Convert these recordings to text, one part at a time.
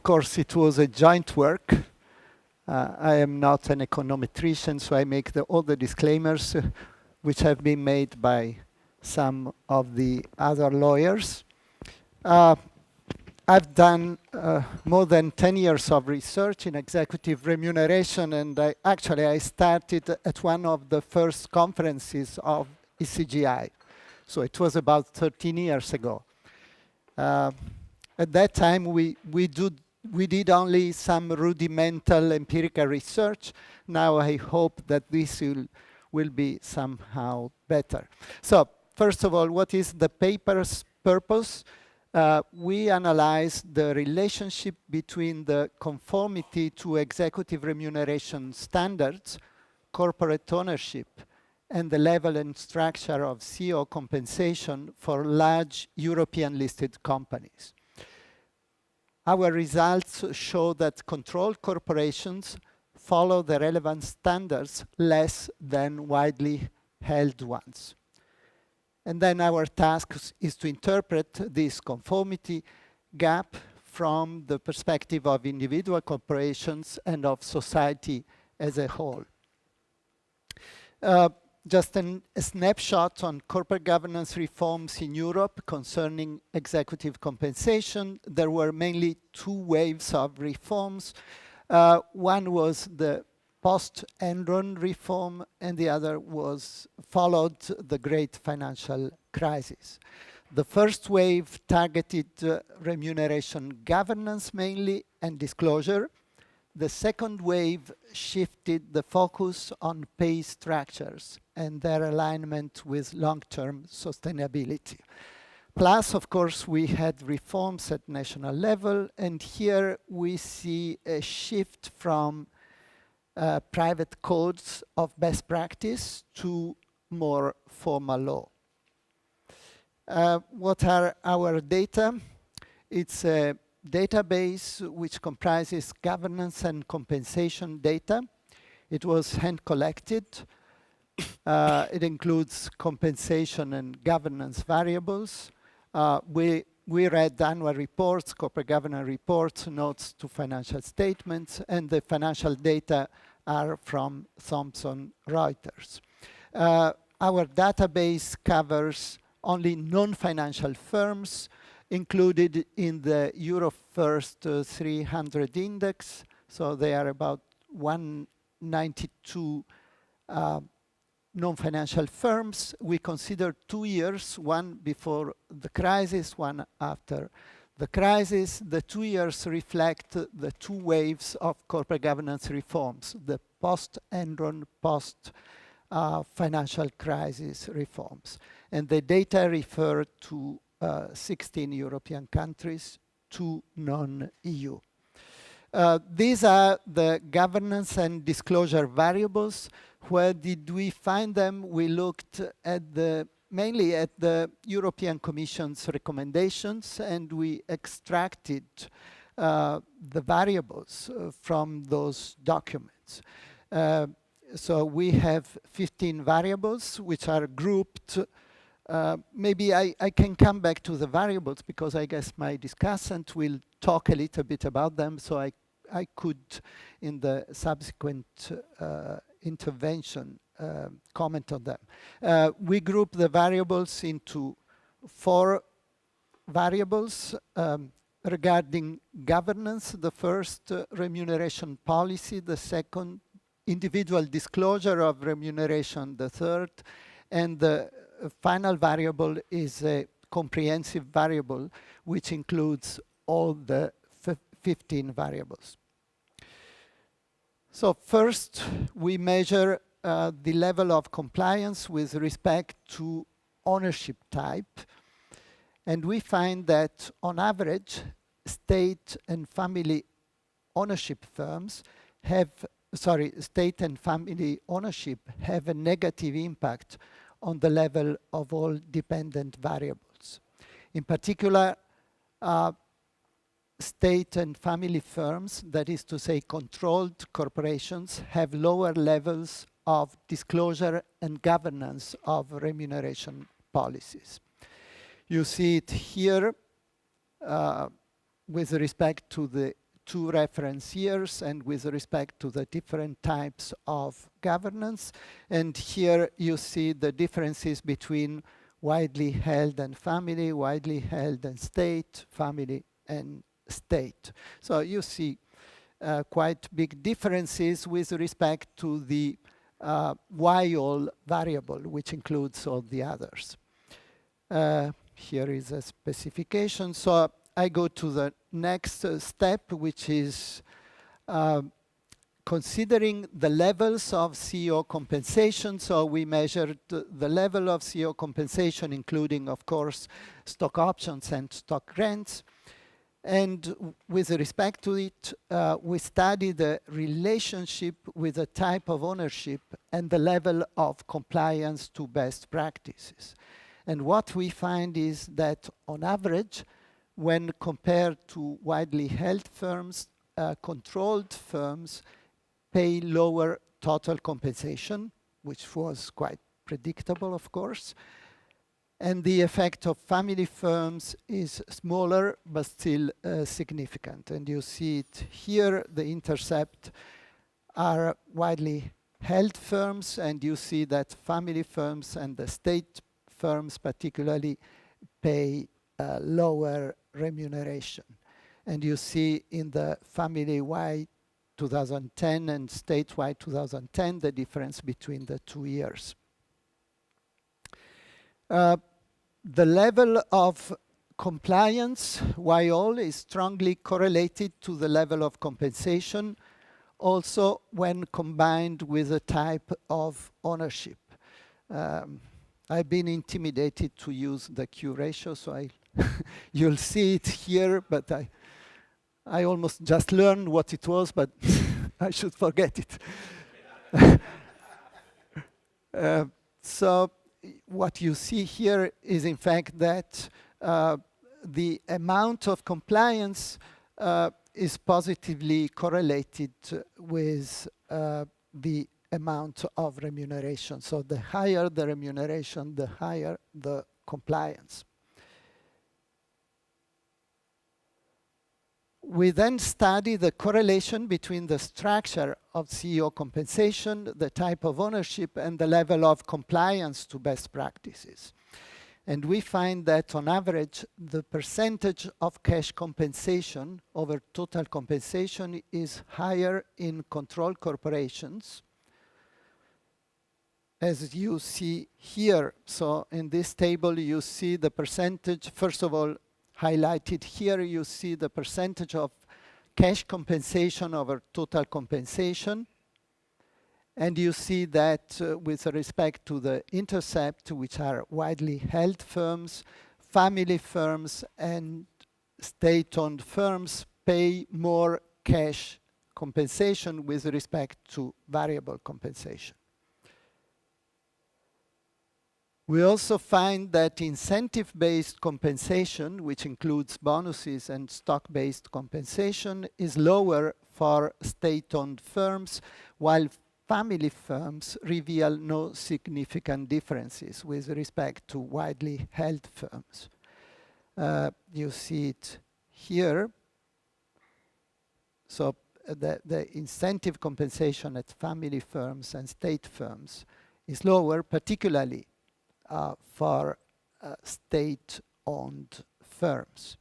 course, it was a joint work. I am not an econometrician, so I make all the disclaimers which have been made by some of the other lawyers. I've done more than 10 years of research in executive remuneration, and I started at one of the first conferences of ECGI. So it was about 13 years ago. At that time, we did only some rudimental empirical research. Now I hope that this will be somehow better. So first of all, what is the paper's purpose? We analyze the relationship between the conformity to executive remuneration standards, corporate ownership, and the level and structure of CEO compensation for large European listed companies. Our results show that controlled corporations follow the relevant standards less than widely held ones. And then our task is to interpret this conformity gap from the perspective of individual corporations and of society as a whole. Just a snapshot on corporate governance reforms in Europe concerning executive compensation. There were mainly two waves of reforms. One was the post-Enron reform, and the other followed the great financial crisis. The first wave targeted remuneration governance mainly and disclosure. The second wave shifted the focus on pay structures and their alignment with long-term sustainability. Plus, of course, we had reforms at national level, and here we see a shift from private codes of best practice to more formal law. What are our data? It's a database which comprises governance and compensation data. It was hand-collected. It includes compensation and governance variables. We read annual reports, corporate governance reports, notes to financial statements, and the financial data are from Thomson Reuters. Our database covers only non-financial firms included in the Euro First 300 index. So they are about 192 non-financial firms. We consider 2 years, one before the crisis, one after the crisis. The 2 years reflect the two waves of corporate governance reforms, the post-Enron, post-financial crisis reforms. And the data refer to 16 European countries, 2 non-EU. These are the governance and disclosure variables. Where did we find them? We looked at mainly at the European Commission's recommendations, and we extracted the variables from those documents. So we have 15 variables which are grouped. Maybe I can come back to the variables because I guess my discussant will talk a little bit about them, so I could, in the subsequent intervention, comment on them. We group the variables into 4 variables regarding governance. The first, remuneration policy. The second, individual disclosure of remuneration. The third, and the final variable is a comprehensive variable which includes all the 15 variables. So first, we measure the level of compliance with respect to ownership type. And we find that on average, state and family ownership firms state and family ownership have a negative impact on the level of all dependent variables. In particular, state and family firms, that is to say controlled corporations, have lower levels of disclosure and governance of remuneration policies. You see it here with respect to the 2 reference years and with respect to the different types of governance. And here you see the differences between widely held and family, widely held and state, family and state. So you see quite big differences with respect to the Y-all variable, which includes all the others. Here is a specification. So I go to the next step, which is considering the levels of CEO compensation. So we measured the level of CEO compensation, including, of course, stock options and stock grants. And with respect to it, we study the relationship with the type of ownership and the level of compliance to best practices. And what we find is that on average, when compared to widely held firms, controlled firms pay lower total compensation, which was quite predictable, of course. And the effect of family firms is smaller, but still significant. And you see it here, the intercept are widely held firms, and you see that family firms and the state firms particularly pay lower remuneration. And you see in the family-wide 2010 and statewide 2010, the difference between the 2 years. The level of compliance, Y-all, is strongly correlated to the level of compensation, also when combined with the type of ownership. I've been intimidated to use the Q ratio, so you'll see it here, but I almost just learned what it was, but I should forget it. So what you see here is, in fact, that the amount of compliance is positively correlated with the amount of remuneration. So the higher the remuneration, the higher the compliance. We then study the correlation between the structure of CEO compensation, the type of ownership, and the level of compliance to best practices. And we find that on average, the percentage of cash compensation over total compensation is higher in controlled corporations, as you see here. So in this table, you see the percentage, first of all, highlighted here, you see the percentage of cash compensation over total compensation. And you see that with respect to the intercept, which are widely held firms, family firms, and state-owned firms pay more cash compensation with respect to variable compensation. We also find that incentive-based compensation, which includes bonuses and stock-based compensation, is lower for state-owned firms, while family firms reveal no significant differences with respect to widely held firms. You see it here. So the incentive compensation at family firms and state firms is lower, particularly for state-owned firms.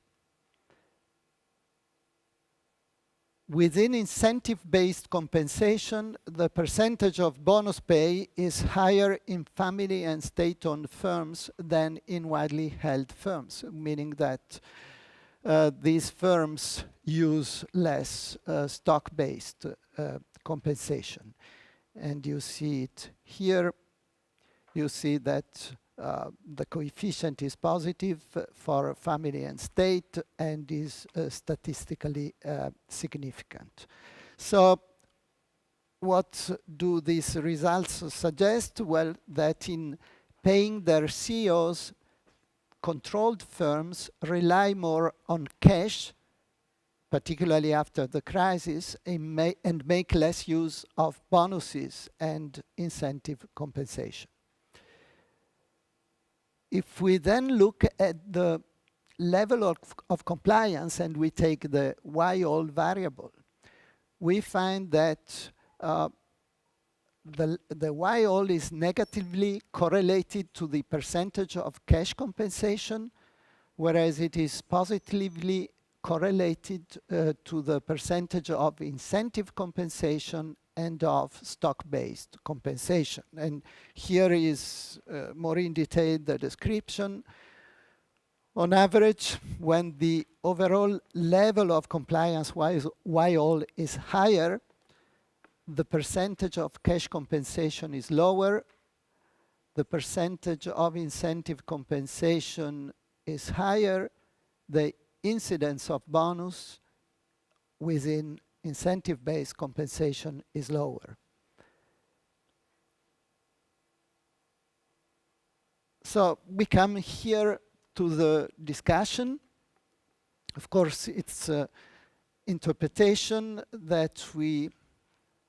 Within incentive-based compensation, the percentage of bonus pay is higher in family and state-owned firms than in widely held firms, meaning that these firms use less stock-based compensation. And you see it here. You see that the coefficient is positive for family and state and is statistically significant. So what do these results suggest? Well, that in paying their CEOs, controlled firms rely more on cash, particularly after the crisis, and make less use of bonuses and incentive compensation. If we then look at the level of compliance and we take the Y-all variable, we find that the Y-all is negatively correlated to the percentage of cash compensation, whereas it is positively correlated to the percentage of incentive compensation and of stock-based compensation. And here is more in detail the description. On average, when the overall level of compliance Y-all is higher, the percentage of cash compensation is lower, the percentage of incentive compensation is higher, the incidence of bonus within incentive-based compensation is lower. So we come here to the discussion. Of course, it's interpretation that we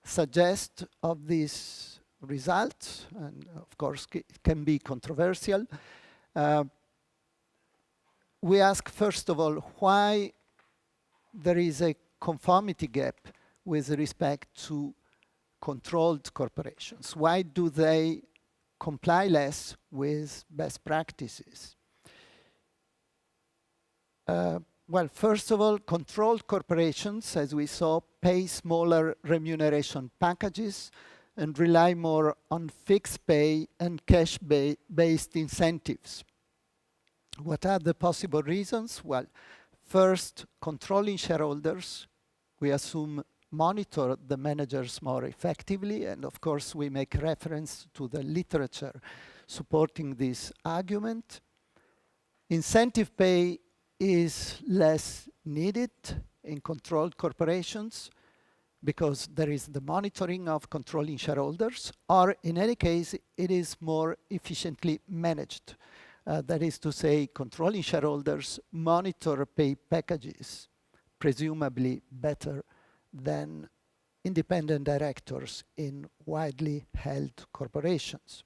suggest of these results, and of course it can be controversial. We ask, first of all, why there is a conformity gap with respect to controlled corporations. Why do they comply less with best practices? Well, first of all, controlled corporations, as we saw, pay smaller remuneration packages and rely more on fixed pay and cash-based incentives. What are the possible reasons? Well, first, controlling shareholders, we assume, monitor the managers more effectively, and of course we make reference to the literature supporting this argument. Incentive pay is less needed in controlled corporations because there is the monitoring of controlling shareholders, or in any case, it is more efficiently managed. That is to say, controlling shareholders monitor pay packages, presumably better than independent directors in widely held corporations.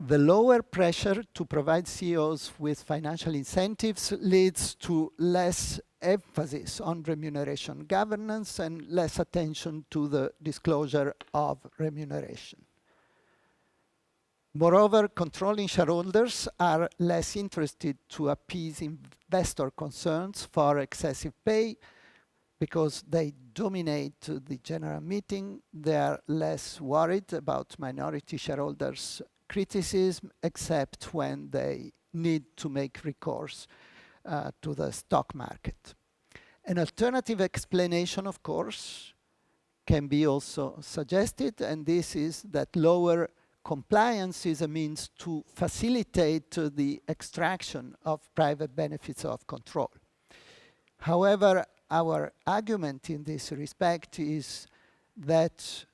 The lower pressure to provide CEOs with financial incentives leads to less emphasis on remuneration governance and less attention to the disclosure of remuneration. Moreover, controlling shareholders are less interested to appease investor concerns for excessive pay because they dominate the general meeting. They are less worried about minority shareholders' criticism, except when they need to make recourse to the stock market. An alternative explanation, of course, can be also suggested, and this is that lower compliance is a means to facilitate the extraction of private benefits of control. However, our argument in this respect is that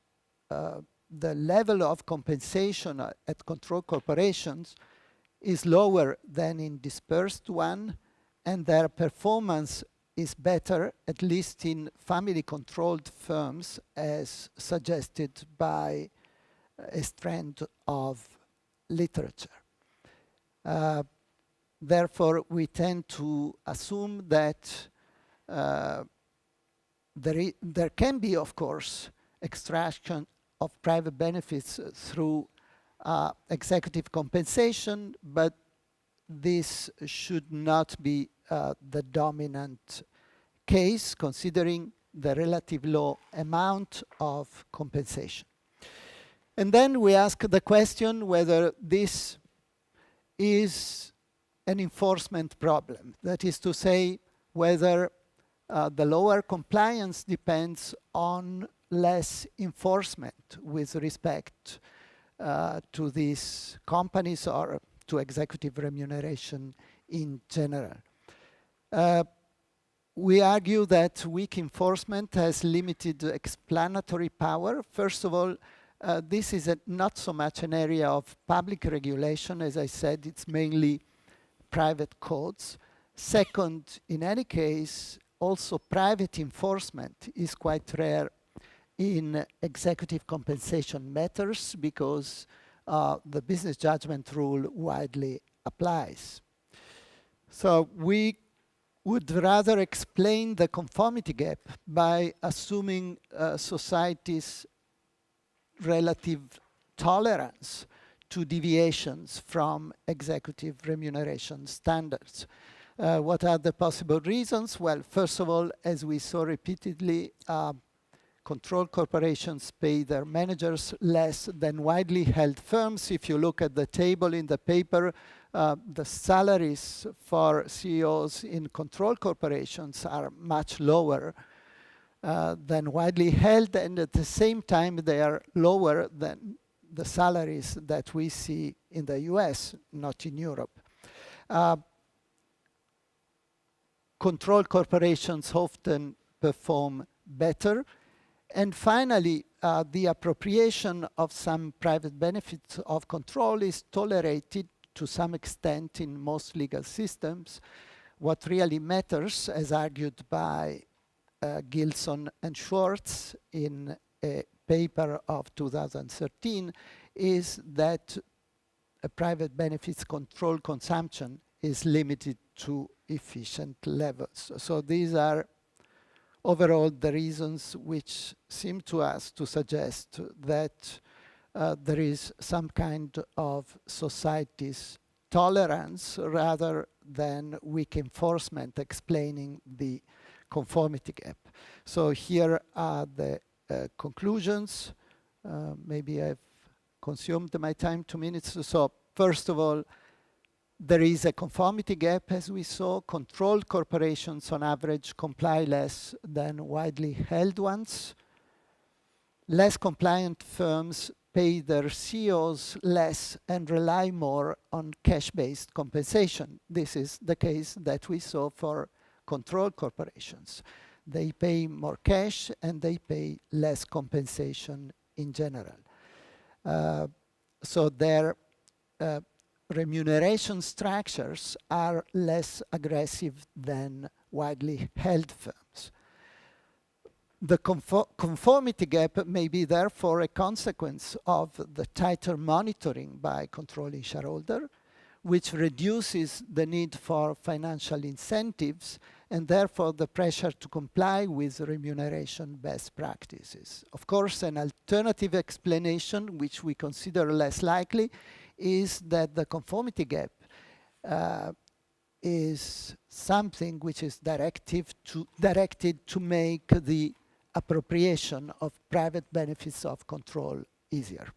the level of compensation at controlled corporations is lower than in dispersed one, and their performance is better, at least in family-controlled firms, as suggested by a strand of literature. Therefore, we tend to assume that there can be, of course, extraction of private benefits through executive compensation, but this should not be the dominant case, considering the relative low amount of compensation. And then we ask the question whether this is an enforcement problem. That is to say, whether the lower compliance depends on less enforcement with respect to these companies or to executive remuneration in general. We argue that weak enforcement has limited explanatory power. First of all, this is not so much an area of public regulation. As I said, it's mainly private codes. Second, in any case, also private enforcement is quite rare in executive compensation matters because the business judgment rule widely applies. So we would rather explain the conformity gap by assuming society's relative tolerance to deviations from executive remuneration standards. What are the possible reasons? Well, first of all, as we saw repeatedly, controlled corporations pay their managers less than widely held firms. If you look at the table in the paper, the salaries for CEOs in controlled corporations are much lower than widely held, and at the same time they are lower than the salaries that we see in the US, not in Europe. Controlled corporations often perform better. And finally, the appropriation of some private benefits of control is tolerated to some extent in most legal systems. What really matters, as argued by Gilson and Schwartz in a paper of 2013, is that a private benefits control consumption is limited to efficient levels. So these are overall the reasons which seem to us to suggest that there is some kind of society's tolerance rather than weak enforcement explaining the conformity gap. So here are the conclusions. Maybe I've consumed my time, 2 minutes. So first of all, there is a conformity gap, as we saw. Controlled corporations on average comply less than widely held ones. Less compliant firms pay their CEOs less and rely more on cash-based compensation. This is the case that we saw for controlled corporations. They pay more cash and they pay less compensation in general. So their remuneration structures are less aggressive than widely held firms. The conformity gap may be therefore a consequence of the tighter monitoring by controlling shareholder, which reduces the need for financial incentives and therefore the pressure to comply with remuneration best practices. Of course, an alternative explanation, which we consider less likely, is that the conformity gap is something which is directed to make the appropriation of private benefits of control easier.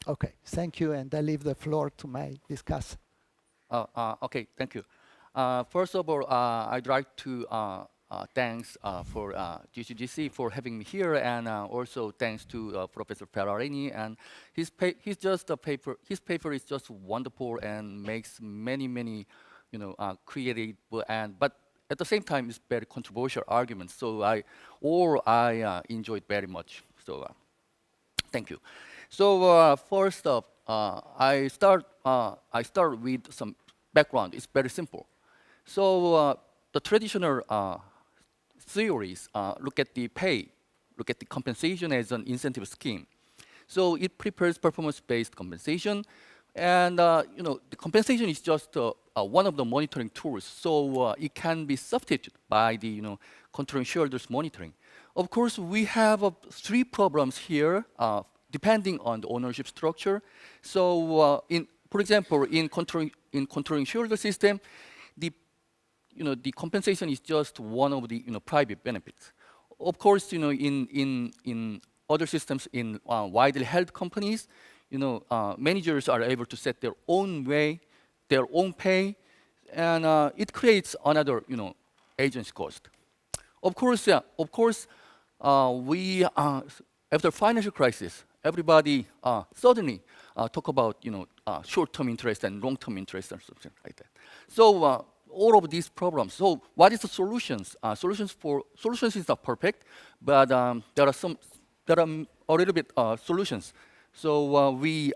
Okay, thank you, and I leave the floor to my discussor. Okay, thank you. First of all, I'd like to thanks for GCGC for having me here, and also thanks to Professor Ferrarini. And his paper is just wonderful and makes many creative but at the same time it's very controversial arguments. So I enjoyed very much. So thank you. So first up, I start with some background. It's very simple. So the traditional theories look at the compensation as an incentive scheme. So it prepares performance-based compensation, and the compensation is just one of the monitoring tools. So it can be substituted by the controlling shareholders monitoring. Of course, we have 3 problems here, depending on the ownership structure. So for example, in controlling shareholder system, the compensation is just one of the private benefits. Of course, in other systems, in widely held companies, managers are able to set their own way, their own pay, and it creates another agency cost. Of course, we after financial crisis, everybody suddenly talk about short-term interest and long-term interest or something like that. So all of these problems. So what is the solutions? Solutions is not perfect, but there are a little bit solutions. So we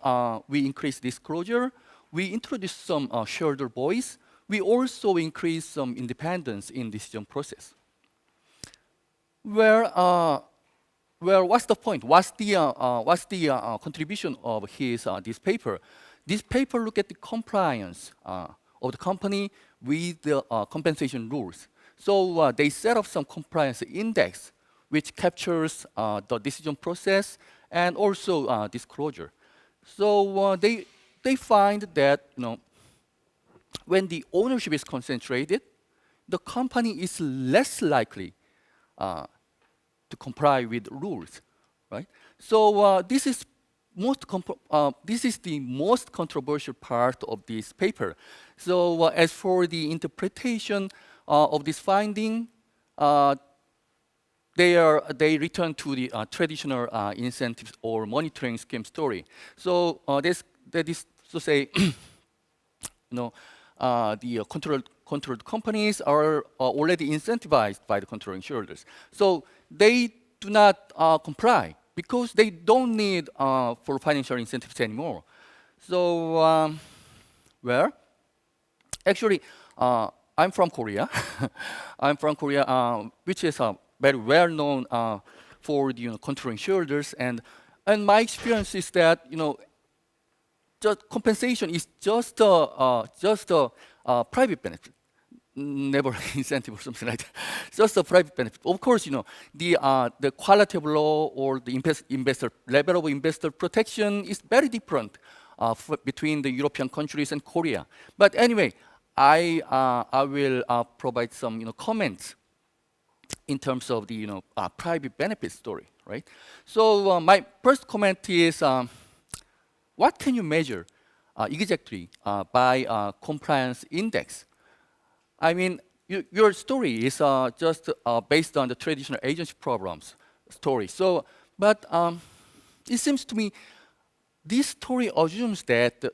increase disclosure. We introduce some shareholder voice. We also increase some independence in decision process. What's the point? What's the contribution of this paper? This paper look at the compliance of the company with the compensation rules. So they set up some compliance index which captures the decision process and also disclosure. So they find that when the ownership is concentrated, the company is less likely to comply with rules, right? So this is the most controversial part of this paper. So as for the interpretation of this finding, they return to the traditional incentives or monitoring scheme story. So that is to say, the controlled companies are already incentivized by the controlling shareholders. So they do not comply because they don't need for financial incentives anymore. So, well, actually, I'm from Korea. I'm from Korea, which is very well known for the controlling shareholders, and my experience is that just compensation is just a private benefit, never incentive or something like that. Just a private benefit. Of course, the quality of law or the investor level of investor protection is very different between the European countries and Korea. But anyway, I will provide some comments in terms of the private benefit story, right? So my first comment is, what can you measure exactly by compliance index? I mean, your story is just based on the traditional agency problems story. So, but it seems to me this story assumes that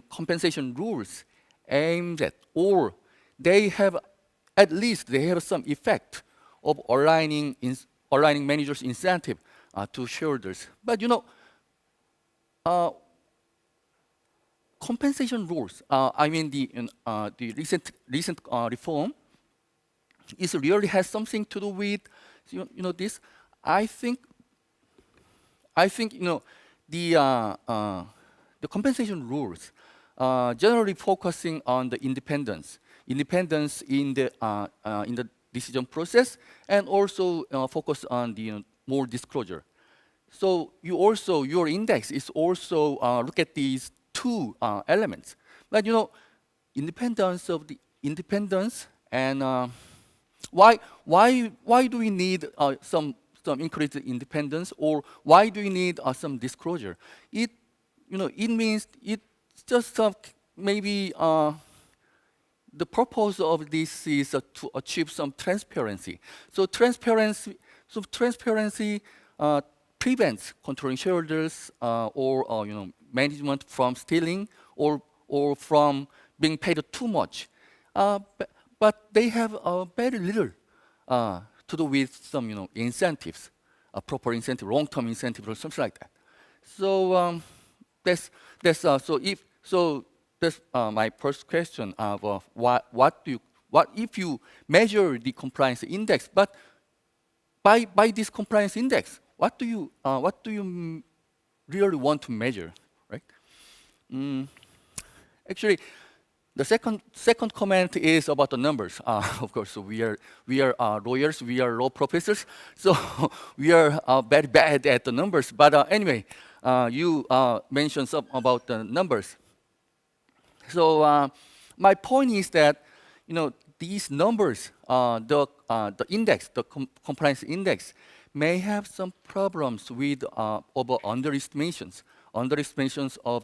compensation rules aimed at, or they have at least some effect of aligning managers' incentive to shareholders. But compensation rules. I mean the recent reform is really has something to do with this. I think the compensation rules generally focusing on the independence in the decision process, and also focus on the more disclosure. So your index is also look at these two elements. But independence and why do we need some increased independence, or why do we need some disclosure? It means it's just maybe the purpose of this is to achieve some transparency. So transparency prevents controlling shareholders or management from stealing or from being paid too much. But they have very little to do with some incentives, proper incentive, long-term incentive, or something like that. So that's my first question of what if you measure the compliance index, but by this compliance index, what do you really want to measure, right? Actually, the second comment is about the numbers. Of course, so we are lawyers, we are law professors, so we are very bad at the numbers. But anyway, you mentioned some about the numbers. So my point is that these numbers, the index, the compliance index, may have some problems with over underestimations of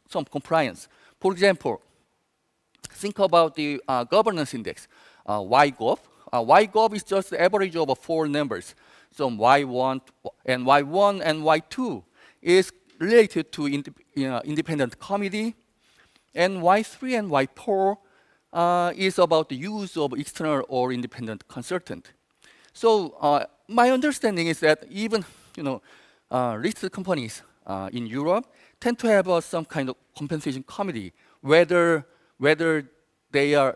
some compliance. For example, think about the governance index, YGov. YGov is just the average of 4 numbers. So Y1 and Y2 is related to independent committee, and Y3 and Y4 is about the use of external or independent consultant. So my understanding is that even listed companies in Europe tend to have some kind of compensation committee, whether the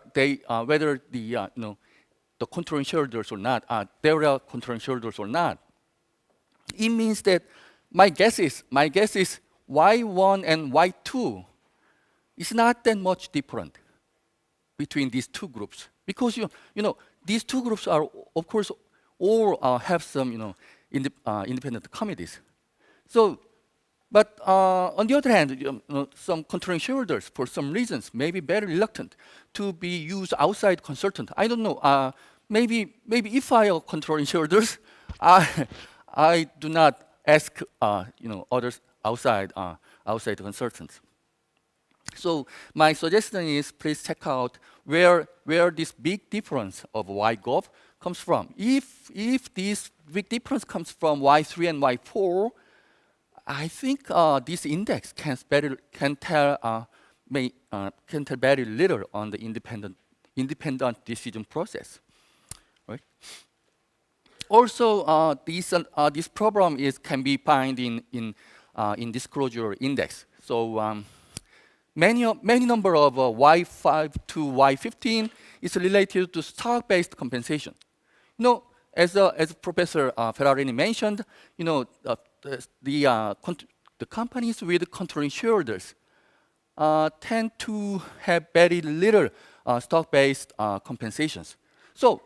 controlling shareholders or not, there are controlling shareholders or not. It means that my guess is Y1 and Y2 is not that much different. between these two groups, because these two groups are, of course, all have some independent committees. So, but on the other hand, some controlling shareholders, for some reasons, may be very reluctant to be used outside consultant. I don't know. Maybe if I are controlling shareholders, I do not ask others outside consultants. So my suggestion is please check out where this big difference of y GOP comes from. If this big difference comes from y3 and y4, I think this index can tell very little on the independent decision process, right? Also, this problem can be found in disclosure index. So many number of y5 to y15 is related to stock-based compensation. As Professor Ferrarini mentioned, the companies with controlling shareholders tend to have very little stock-based compensations. So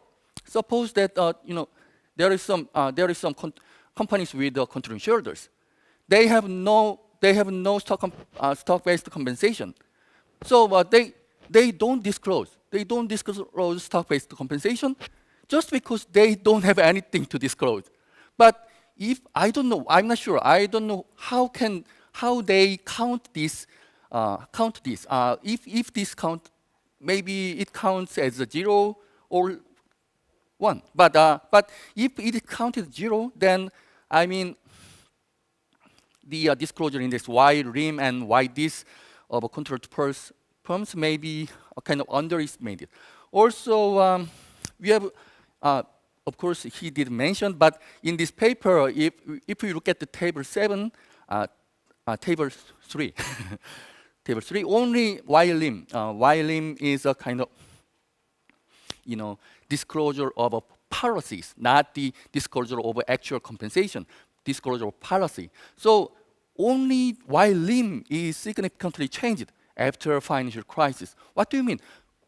suppose that there is some companies with controlling shareholders. They have no stock-based compensation. So they don't disclose. They don't disclose stock-based compensation just because they don't have anything to disclose. But if I don't know, I'm not sure. I don't know how they count this. If this count, maybe it counts as a 0 or 1. But if it counted 0, then I mean the disclosure index y rim and y dis of controlled firms may be kind of underestimated. Also, we have. Of course, he did mention, but in this paper, if you look at the table 7, table 3, table 3, only y-lim. Y-lim is a kind of, disclosure of policies, not the disclosure of actual compensation, disclosure of policy. So only y-lim is significantly changed after financial crisis. What do you mean?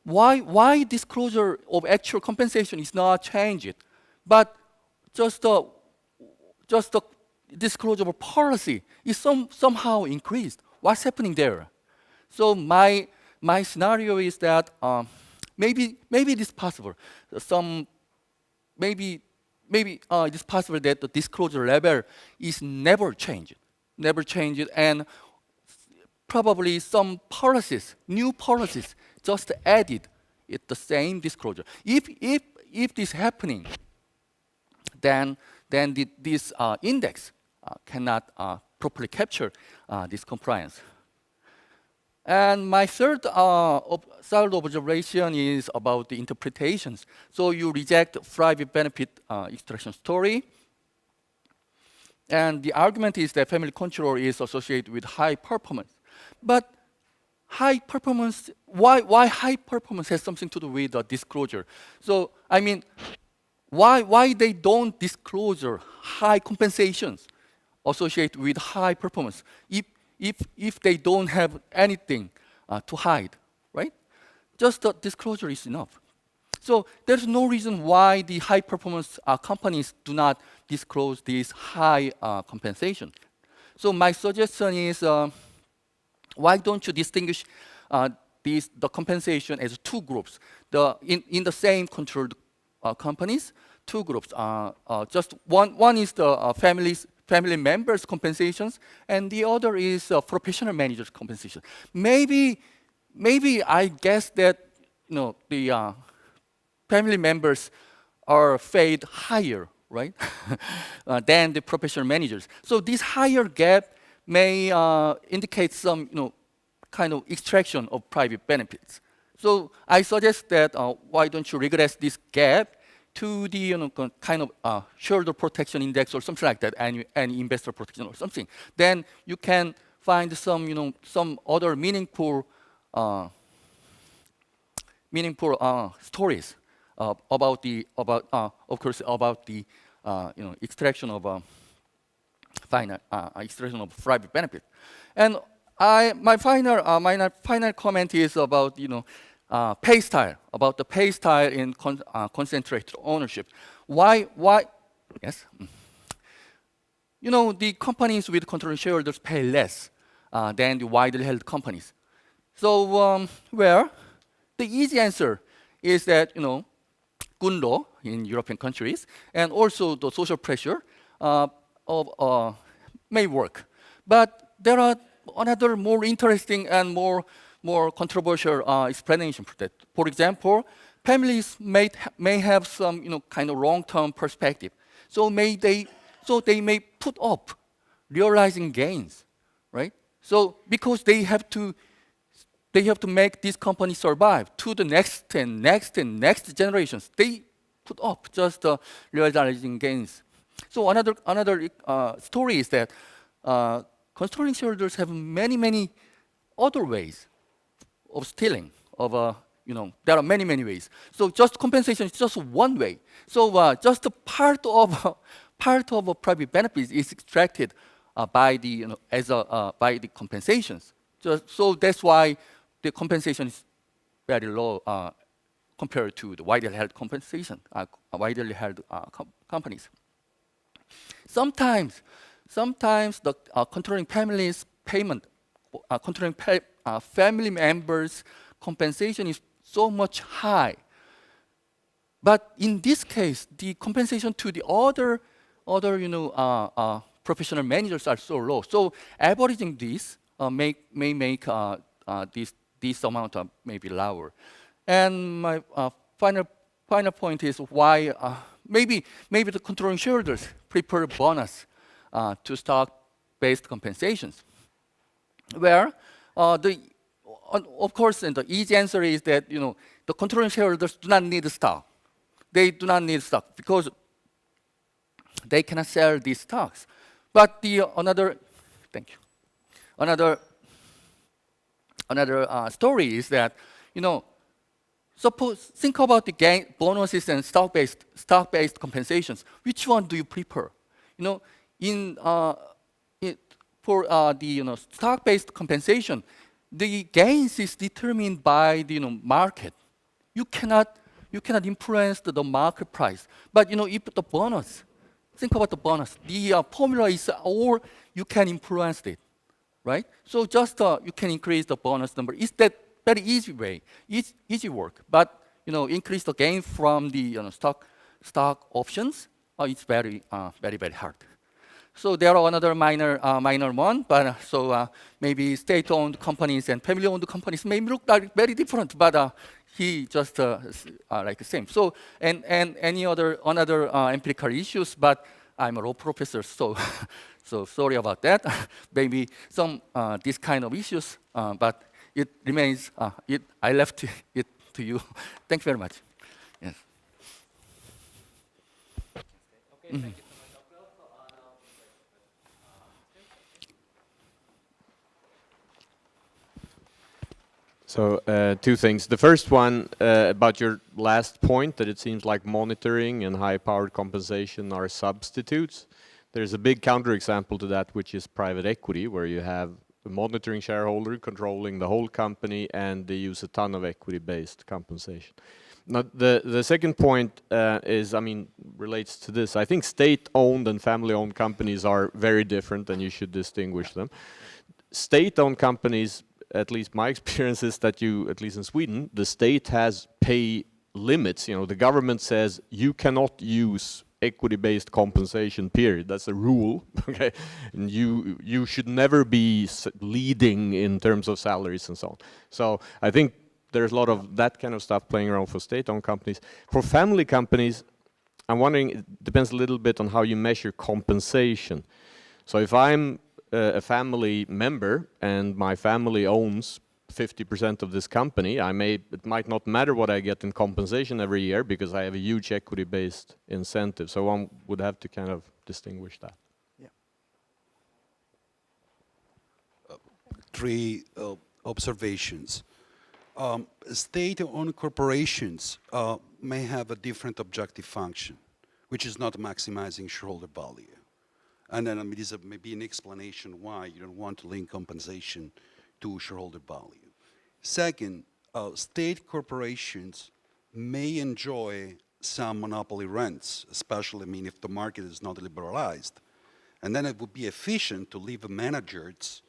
Why disclosure of actual compensation is not changed, but just the disclosure of policy is somehow increased? What's happening there? So my scenario is that maybe it is possible. Maybe it is possible that the disclosure level is never changed, and probably some policies, new policies, just added it the same disclosure. If this happening, then this index cannot properly capture this compliance. And my third observation is about the interpretations. So you reject private benefit extraction story. And the argument is that family control is associated with high performance. But high performance, why high performance has something to do with the disclosure? So I mean, why they don't disclose high compensations associated with high performance if they don't have anything to hide, right? Just the disclosure is enough. So there's no reason why the high performance companies do not disclose this high compensation. So my suggestion is, why don't you distinguish the compensation as two groups? In the same controlled companies, two groups. Just one is the family members' compensations, and the other is professional managers' compensation. Maybe I guess that the family members are paid higher, right, than the professional managers. So this higher gap may indicate some kind of extraction of private benefits. So I suggest that why don't you regress this gap to the kind of shareholder protection index or something like that, and investor protection or something. Then you can find some other meaningful stories about the extraction of extraction of private benefit. And my final comment is about pay style, about the pay style in concentrated ownership. Why? Yes. You know, the companies with controlling shareholders pay less than the widely held companies. So, the easy answer is that, you know, good law in European countries and also the social pressure may work. But there are another more interesting and more controversial explanation for that. For example, families may have some, you know, kind of long-term perspective. So they may put up realizing gains, right? So because they have to make this company survive to the next and next and next generations. They put up just realizing gains. So another story is that controlling shareholders have many other ways of stealing. You know, there are many ways. So just compensation is just one way. So just a part of private benefits is extracted by the, you know, by the compensations. So that's why the compensation is very low compared to the widely held compensation, widely held companies. Sometimes the controlling families' payment, controlling family members' compensation is so much high. But in this case, the compensation to the other you know, professional managers are so low. So averaging this may make this amount maybe lower. And my final point is why maybe the controlling shareholders prefer bonus to stock-based compensations. Where of course, and the easy answer is that, you know, the controlling shareholders do not need stock. They do not need stock because they cannot sell these stocks. But another story is that, you know, think about the gain bonuses and stock-based compensations. Which one do you prefer? You know, for the, you know, stock-based compensation, the gains is determined by the, you know, market. You cannot influence the market price. But, you know, if the bonus, think about the bonus. The formula is, or you can influence it, right? So just you can increase the bonus number. It's that very easy way, easy work. But, you know, increase the gain from the, you know, stock options. It's very hard. So there are another minor one, but maybe state-owned companies and family-owned companies may look like very different, but he just like the same. So and any another empirical issues, but I'm a law professor, so so sorry about that. Maybe some this kind of issues, but it remains. I left it to you. Thank you very much. Yes. Okay. Thank you. So two things. The first one about your last point, that it seems like monitoring and high-powered compensation are substitutes. There's a big counterexample to that, which is private equity, where you have the monitoring shareholder controlling the whole company, and they use a ton of equity-based compensation. Now, the second point is, I mean, relates to this. I think state-owned and family-owned companies are very different, and you should distinguish them. State-owned companies, at least my experience is that at least in Sweden, the state has pay limits. You know, the government says you cannot use equity-based compensation, period. That's a rule, okay? And you should never be leading in terms of salaries and so on. So I think there's a lot of that kind of stuff playing around for state-owned companies. For family companies, I'm wondering, it depends a little bit on how you measure compensation. So if I'm a family member and my family owns 50% of this company, it might not matter what I get in compensation every year because I have a huge equity-based incentive. So one would have to kind of distinguish that. Yeah. Three observations. State-owned corporations may have a different objective function, which is not maximizing shareholder value. And then this is maybe an explanation why you don't want to link compensation to shareholder value. Second, state corporations may enjoy some monopoly rents, especially, I mean, if the market is not liberalized. And then it would be efficient to leave managers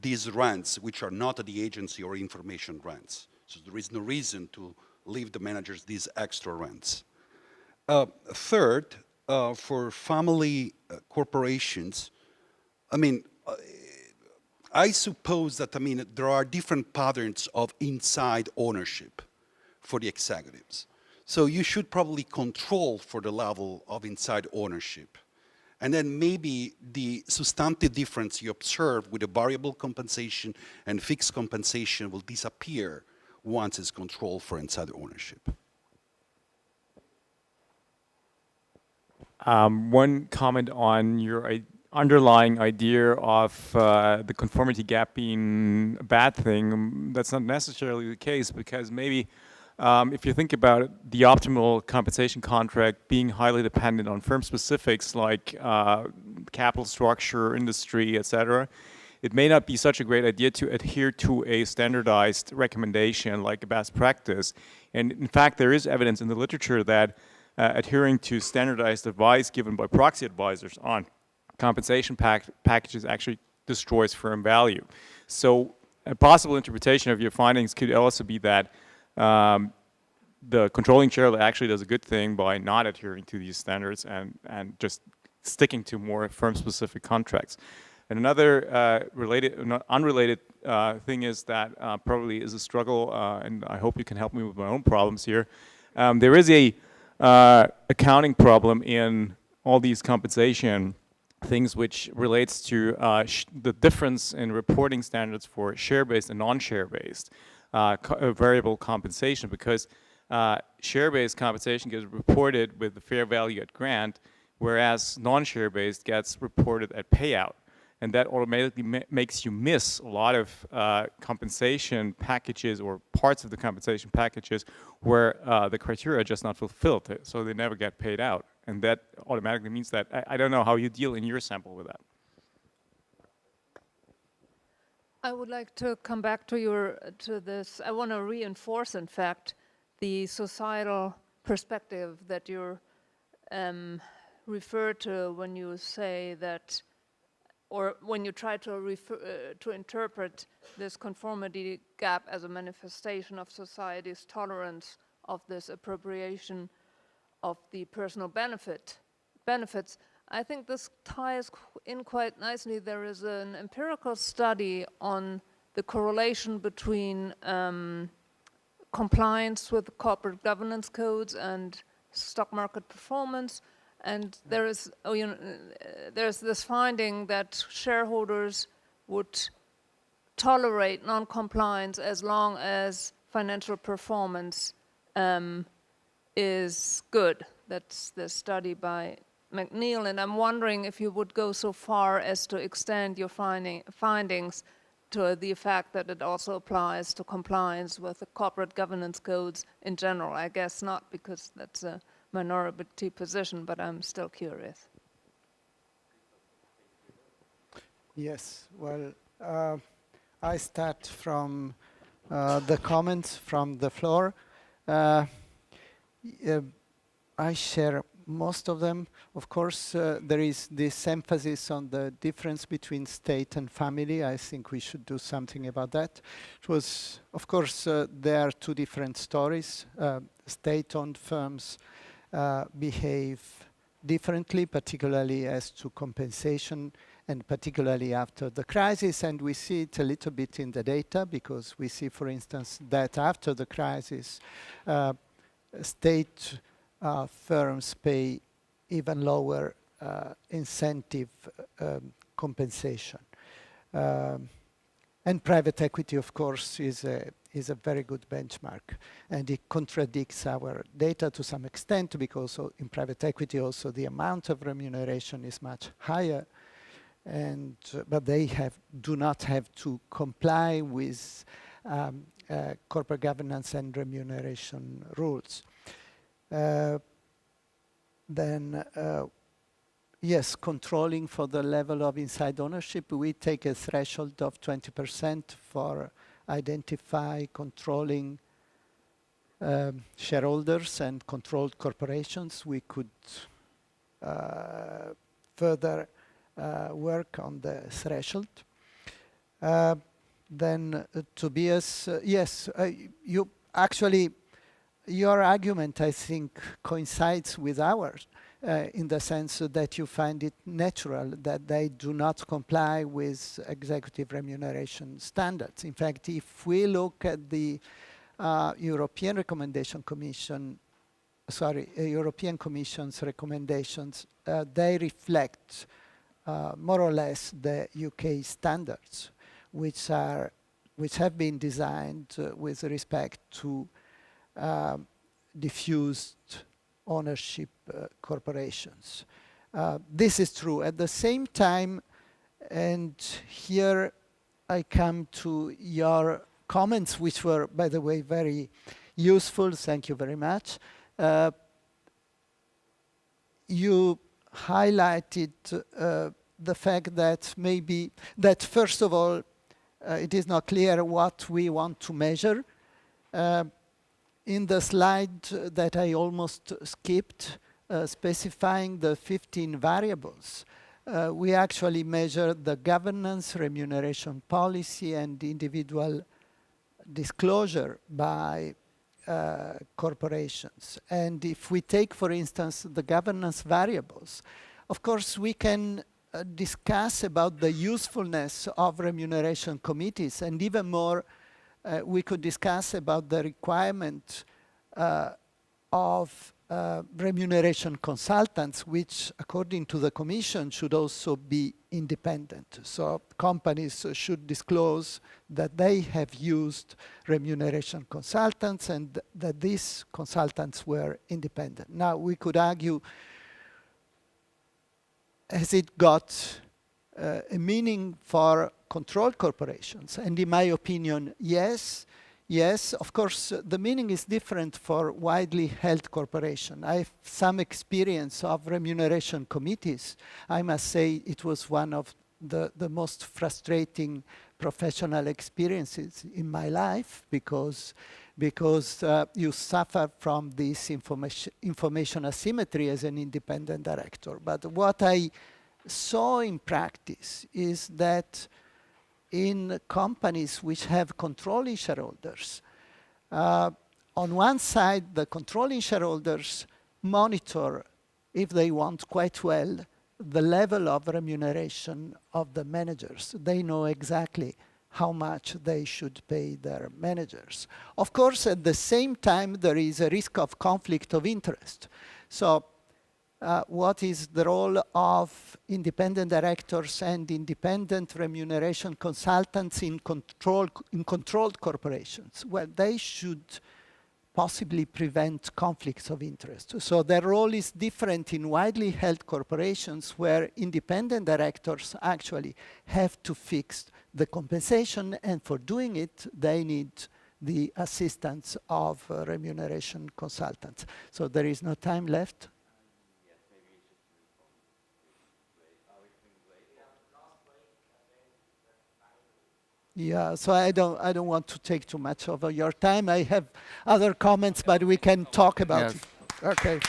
these rents, which are not the agency or information rents. So there is no reason to leave the managers these extra rents. Third, for family corporations, I mean, I suppose that, I mean, there are different patterns of inside ownership for the executives. So you should probably control for the level of inside ownership. And then maybe the substantive difference you observe with the variable compensation and fixed compensation will disappear once it's controlled for inside ownership. One comment on your underlying idea of the conformity gap being a bad thing. That's not necessarily the case, because maybe if you think about it, the optimal compensation contract being highly dependent on firm specifics like capital structure, industry, etc., it may not be such a great idea to adhere to a standardized recommendation like a best practice. And in fact, there is evidence in the literature that adhering to standardized advice given by proxy advisors on compensation packages actually destroys firm value. So a possible interpretation of your findings could also be that the controlling shareholder actually does a good thing by not adhering to these standards and just sticking to more firm-specific contracts. And another unrelated thing is that probably is a struggle, and I hope you can help me with my own problems here. There is a accounting problem in all these compensation things which relates to the difference in reporting standards for share-based and non-share-based variable compensation, because share-based compensation gets reported with the fair value at grant, whereas non-share-based gets reported at payout. And that automatically makes you miss a lot of compensation packages or parts of the compensation packages where the criteria are just not fulfilled, so they never get paid out. And that automatically means that, I don't know how you deal in your sample with that. I would like to come back to this. I want to reinforce, in fact, the societal perspective that you refer to when you say that, or when you try to interpret this conformity gap as a manifestation of society's tolerance of this appropriation of the personal benefits. I think this ties in quite nicely. There is an empirical study on the correlation between compliance with corporate governance codes and stock market performance. And there is, there's this finding that shareholders would tolerate non-compliance as long as financial performance is good. That's the study by McNeil, and I'm wondering if you would go so far as to extend your findings to the fact that it also applies to compliance with the corporate governance codes in general. I guess not, because that's a minority position, but I'm still curious. Yes, well, I start from the comments from the floor. I share most of them. Of course, there is this emphasis on the difference between state and family. I think we should do something about that. It was, of course, there are two different stories. State-owned firms behave differently, particularly as to compensation, and particularly after the crisis. And we see it a little bit in the data, because we see, for instance, that after the crisis, state firms pay even lower incentive compensation. And private equity, of course, is a very good benchmark. And it contradicts our data to some extent, because in private equity also the amount of remuneration is much higher, and but they do not have to comply with corporate governance and remuneration rules. Then, yes, controlling for the level of inside ownership, we take a threshold of 20% for identify controlling shareholders and controlled corporations, we could further work on the threshold. Then Tobias, yes, you actually, your argument, I think, coincides with ours in the sense that you find it natural that they do not comply with executive remuneration standards. In fact, if we look at the European Commission's recommendations, they reflect more or less the UK standards, which have been designed with respect to diffused ownership corporations. This is true. At the same time, and here I come to your comments, which were, by the way, very useful. Thank you very much. You highlighted the fact that maybe that first of all, it is not clear what we want to measure. In the slide that I almost skipped, specifying the 15 variables, we actually measure the governance, remuneration policy, and individual disclosure by corporations. And if we take, for instance, the governance variables, of course, we can discuss about the usefulness of remuneration committees, and even more, we could discuss about the requirement of remuneration consultants, which, according to the Commission, should also be independent. So companies should disclose that they have used remuneration consultants and that these consultants were independent. Now, we could argue, has it got a meaning for controlled corporations? And in my opinion, yes. Yes, of course, the meaning is different for widely held corporations. I have some experience of remuneration committees. I must say it was one of the most frustrating professional experiences in my life because you suffer from this information asymmetry as an independent director. But what I saw in practice is that in companies which have controlling shareholders, on one side, the controlling shareholders monitor, if they want quite well, the level of remuneration of the managers. They know exactly how much they should pay their managers. Of course, at the same time, there is a risk of conflict of interest. So what is the role of independent directors and independent remuneration consultants in controlled corporations? Well, they should possibly prevent conflicts of interest. So their role is different in widely held corporations where independent directors actually have to fix the compensation, and for doing it, they need the assistance of remuneration consultants. So there is no time left. Yeah, so I don't want to take too much of your time. I have other comments, but we can talk about it. Okay.